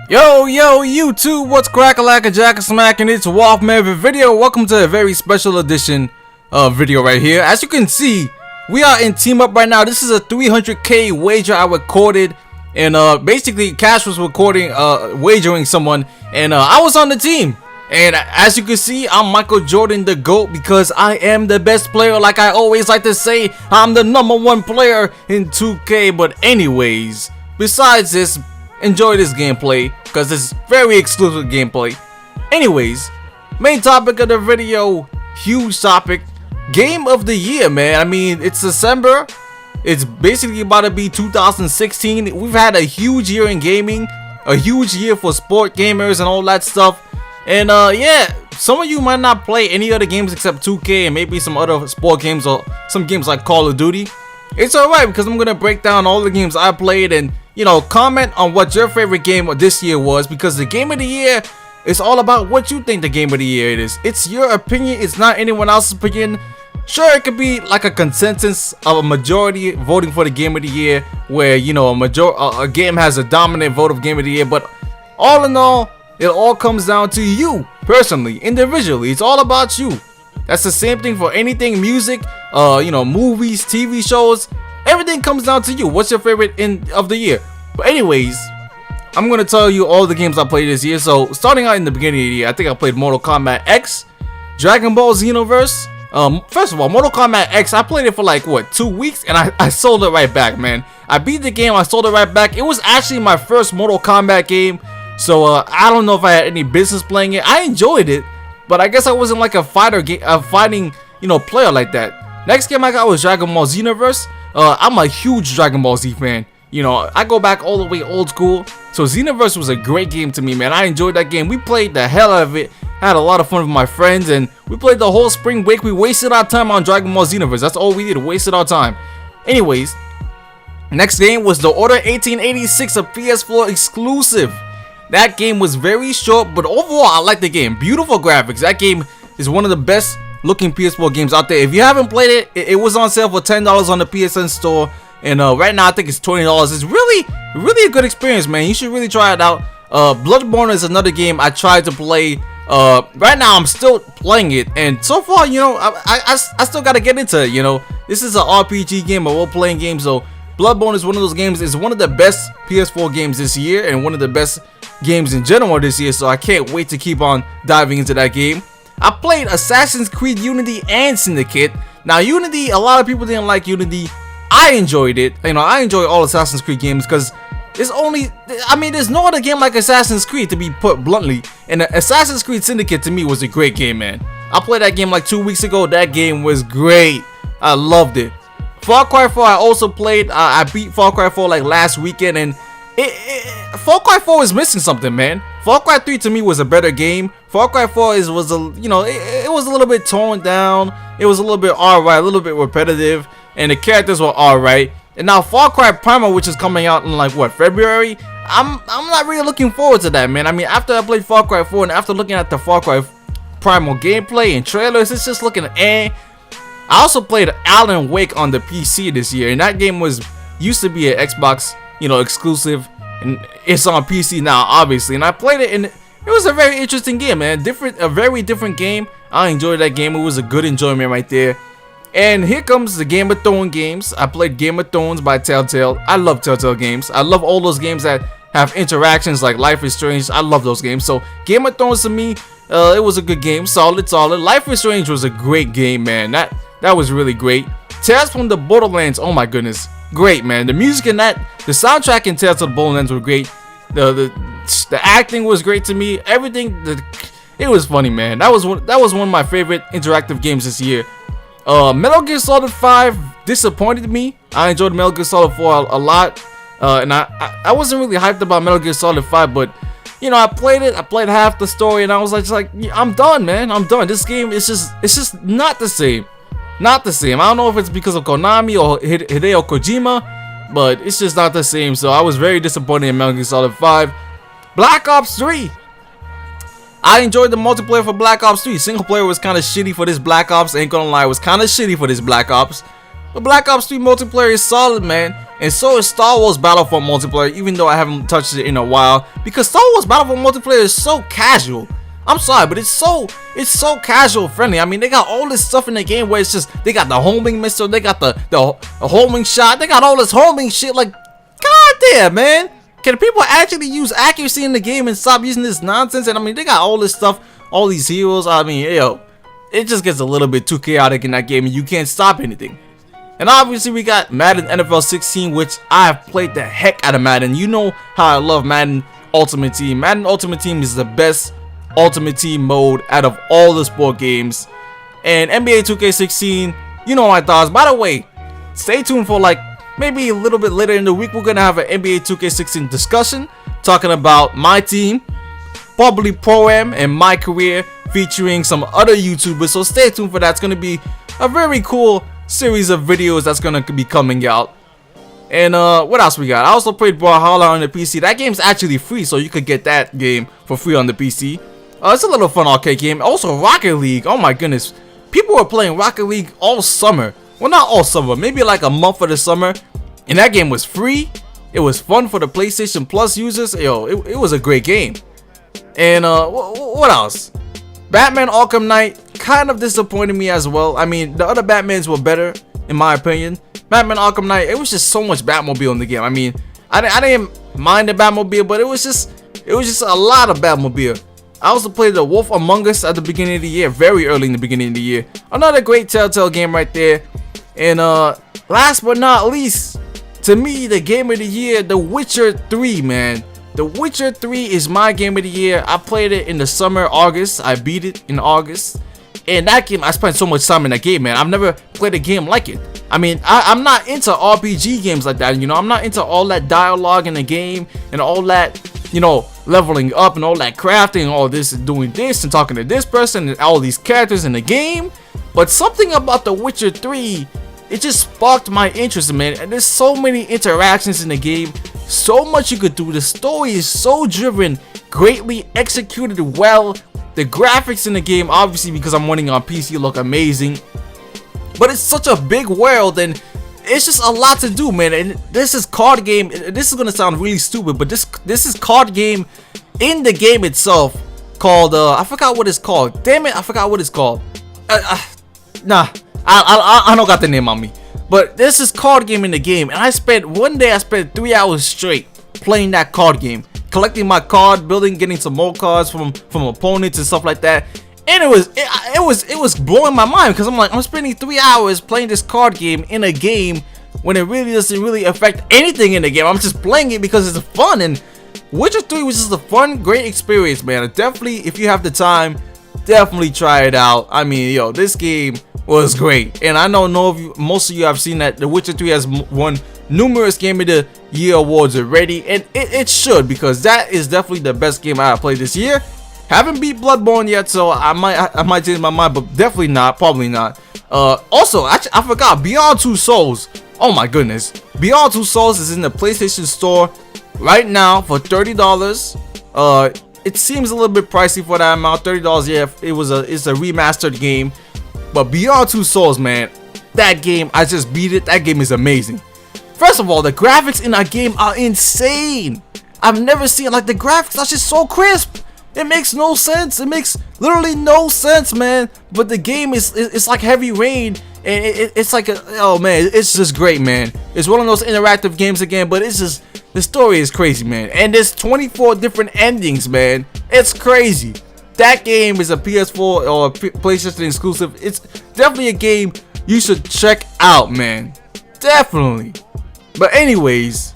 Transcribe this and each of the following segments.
Yo, YouTube, what's crack-a-lack-a jack-a-smack, and it's Wolfman video. Welcome to a very special edition video right here. As you can see, we are in Teamup right now. This is a 300k wager I recorded, and basically Cash was recording, wagering someone, and I was on the team. And as you can see, I'm Michael Jordan, the GOAT, because I am the best player. Like I always like to say, I'm the #1 player in 2K. But anyways, besides this, enjoy this gameplay because it's very exclusive gameplay. Anyways, main topic of the video, huge topic, game of the year, man. I mean, it's December. It's basically about to be 2016. We've had a huge year in gaming, a huge year for sport gamers and all that stuff. And yeah, some of you might not play any other games except 2K and maybe some other sport games or some games like Call of Duty. It's alright because I'm gonna break down all the games I played and, you know, comment on what your favorite game of this year was, because the game of the year is all about what you think the game of the year is. It's your opinion, it's not anyone else's opinion. Sure, it could be like a consensus of a majority voting for the game of the year, where, you know, a game has a dominant vote of game of the year, but all in all, it all comes down to you personally, individually. It's all about you. That's the same thing for anything, music, you know, movies, TV shows. Everything comes down to you. What's your favorite of the year? But anyways, I'm gonna tell you all the games I played this year. So starting out in the beginning of the year, I think I played Mortal Kombat X, Dragon Ball Xenoverse. First of all, Mortal Kombat X, I played it for like what, 2 weeks, and I sold it right back, man. I beat the game, I sold it right back. It was actually my first Mortal Kombat game, so I don't know if I had any business playing it. I enjoyed it, but I guess I wasn't like a fighting, you know, player like that. Next game I got was Dragon Ball Xenoverse. I'm a huge Dragon Ball Z fan. You know, I go back all the way old school. So Xenoverse was a great game to me, man. I enjoyed that game. We played the hell out of it. Had a lot of fun with my friends, and we played the whole spring break. We wasted our time on Dragon Ball Xenoverse. That's all we did, wasted our time. Anyways, next game was The Order 1886, a PS4 exclusive. That game was very short, but overall I like the game. Beautiful graphics. That game is one of the best looking PS4 games out there. If you haven't played it, it was on sale for $10 on the PSN store, and right now I think it's $20. It's really a good experience, man. You should really try it out. Bloodborne is another game I tried to play. Right now I'm still playing it, and so far, you know, I still gotta get into it. You know, this is an RPG game, a role-playing game, so Bloodborne is one of those games. It's one of the best PS4 games this year, and one of the best games in general this year, so I can't wait to keep on diving into that game. I played Assassin's Creed Unity and Syndicate. Now Unity, a lot of people didn't like Unity. I enjoyed it. You know, I enjoy all Assassin's Creed games because there's no other game like Assassin's Creed, to be put bluntly. And Assassin's Creed Syndicate to me was a great game, man. I played that game like 2 weeks ago. That game was great. I loved it. Far Cry 4 I also played. I beat Far Cry 4 like last weekend, and Far Cry 4 is missing something, man. Far Cry 3 to me was a better game. Far Cry 4 was a, you know, it was a little bit toned down. It was a little bit alright, a little bit repetitive, and the characters were alright. And now Far Cry Primal, which is coming out in like what, February? I'm not really looking forward to that, man. I mean, after I played Far Cry 4 and after looking at the Far Cry Primal gameplay and trailers, it's just looking I also played Alan Wake on the PC this year, and that game used to be an Xbox, you know, exclusive, and it's on PC now, obviously. And I played it, and it was a very interesting game, man. A very different game. I enjoyed that game. It was a good enjoyment right there. And here comes the Game of Thrones games. I played Game of Thrones by Telltale. I love Telltale games. I love all those games that have interactions like Life is Strange. I love those games. So Game of Thrones to me, it was a good game. Solid. Life is Strange was a great game, man. That was really great. Tales from the Borderlands, oh my goodness, great, man. The music in that, the soundtrack in Tales from the Borderlands were great. The acting was great to me. Everything, it was funny, man. That was one of my favorite interactive games this year. Metal Gear Solid 5 disappointed me. I enjoyed Metal Gear Solid 4 a lot, and I wasn't really hyped about Metal Gear Solid 5, but you know, I played it. I played half the story, and I was like, I'm done, man. I'm done. This game is just not the same. Not the same. I don't know if it's because of Konami or Hideo Kojima, but it's just not the same. So I was very disappointed in Metal Gear Solid 5. Black Ops 3. I enjoyed the multiplayer for Black Ops 3. Single player was kind of shitty for this Black Ops. Ain't gonna lie, it was kind of shitty for this Black Ops. The Black Ops 3 multiplayer is solid, man. And so is Star Wars Battlefront multiplayer, even though I haven't touched it in a while. Because Star Wars Battlefront multiplayer is so casual. I'm sorry, but it's so casual friendly. I mean, they got all this stuff in the game where it's just, they got the homing missile, they got the homing shot, they got all this homing shit. Like, goddamn, man. Can people actually use accuracy in the game and stop using this nonsense? And I mean, they got all this stuff, all these heroes. I mean, yo, it just gets a little bit too chaotic in that game and you can't stop anything. And obviously we got Madden NFL 16, which I've played the heck out of Madden. You know how I love Madden Ultimate Team. Madden Ultimate Team is the best Ultimate Team mode out of all the sport games. And NBA 2K16, you know my thoughts. By the way, stay tuned for like maybe a little bit later in the week. We're gonna have an NBA 2K16 discussion talking about my team, probably Pro-Am and my career, featuring some other YouTubers. So stay tuned for that. It's gonna be a very cool series of videos that's gonna be coming out. And what else we got? I also played Brawlhalla on the PC. That game's actually free, so you could get that game for free on the PC. It's a little fun arcade game. Also Rocket League. Oh my goodness, people were playing Rocket League all summer. Well, not all summer, maybe like a month of the summer. And that game was free. It was fun for the PlayStation Plus users. Yo, it was a great game. And what else? Batman Arkham Knight kind of disappointed me as well. I mean, the other Batmans were better in my opinion. Batman Arkham Knight, it was just so much Batmobile in the game. I mean, I didn't mind the Batmobile, but it was just a lot of Batmobile. I also played The Wolf Among Us at the beginning of the year, very early in the beginning of the year. Another great Telltale game right there. And last but not least, to me, the game of the year, The Witcher 3, man. The Witcher 3 is my game of the year. I played it in the summer, August. I beat it in August. And that game, I spent so much time in that game, man. I've never played a game like it. I mean, I'm not into RPG games like that, you know. I'm not into all that dialogue in the game and all that, you know, leveling up and all that crafting and all this and doing this and talking to this person and all these characters in the game. But something about The Witcher 3, it just sparked my interest, man. And there's so many interactions in the game, so much you could do. The story is so driven, greatly executed well. The graphics in the game, obviously because I'm running on PC, look amazing. But it's such a big world and it's just a lot to do, man. And this is card game. This is gonna sound really stupid, but this is card game in the game itself called I forgot what it's called. Damn it, I forgot what it's called. Nah, I don't got the name on me. But this is card game in the game, and one day I spent 3 hours straight playing that card game, collecting my card, building, getting some more cards from opponents and stuff like that. And it was blowing my mind because I'm like, I'm spending 3 hours playing this card game in a game when it really doesn't really affect anything in the game. I'm just playing it because it's fun. And Witcher 3 was just a fun, great experience, man. Definitely, if you have the time, definitely try it out. I mean, yo, this game was great, and I don't know if most of you have seen that The Witcher 3 has won numerous Game of the Year awards already, and it should, because that is definitely the best game I have played this year. Haven't beat Bloodborne yet, so I might change my mind, but definitely not, probably not. Also, I forgot, Beyond Two Souls. Oh my goodness, Beyond Two Souls is in the PlayStation Store right now for $30. It seems a little bit pricey for that amount. $30, yeah, it's a remastered game. But Beyond Two Souls, man, that game, I just beat it. That game is amazing. First of all, the graphics in that game are insane. I've never seen, like, the graphics are just so crisp. It makes no sense. It makes literally no sense, man. But the game it's like Heavy Rain, and it's like oh man, it's just great, man. It's one of those interactive games again, but it's just, the story is crazy, man. And there's 24 different endings, man. It's crazy. That game is a PS4 or a PlayStation exclusive. It's definitely a game you should check out, man. Definitely. But anyways,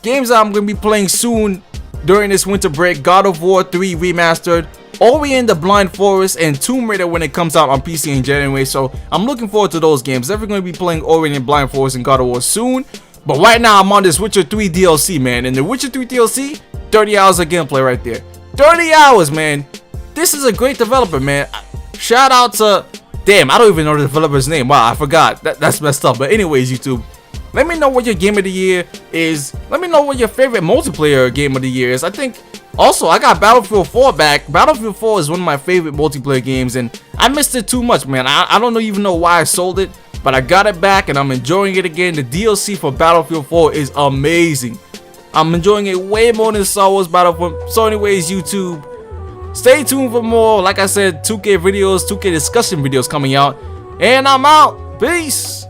games that I'm going to be playing soon during this winter break: God of War 3 Remastered, Ori and the Blind Forest, and Tomb Raider when it comes out on PC in January. So I'm looking forward to those games. Definitely going to be playing Ori and the Blind Forest and God of War soon. But right now I'm on this Witcher 3 DLC, man. And the Witcher 3 DLC, 30 hours of gameplay right there. 30 hours, man. This is a great developer, man. Shout out to, damn, I don't even know the developer's name. Wow, I forgot. That's messed up. But anyways, YouTube, let me know what your game of the year is. Let me know what your favorite multiplayer game of the year is. I think also I got Battlefield 4 back. Battlefield 4 is one of my favorite multiplayer games, and I missed it too much, man. I don't even know why I sold it. but I got it back and I'm enjoying it again. The DLC for Battlefield 4 is amazing. I'm enjoying it way more than Star Wars Battlefront. So anyways, YouTube, stay tuned for more. Like I said, 2K videos, 2K discussion videos coming out. And I'm out. Peace.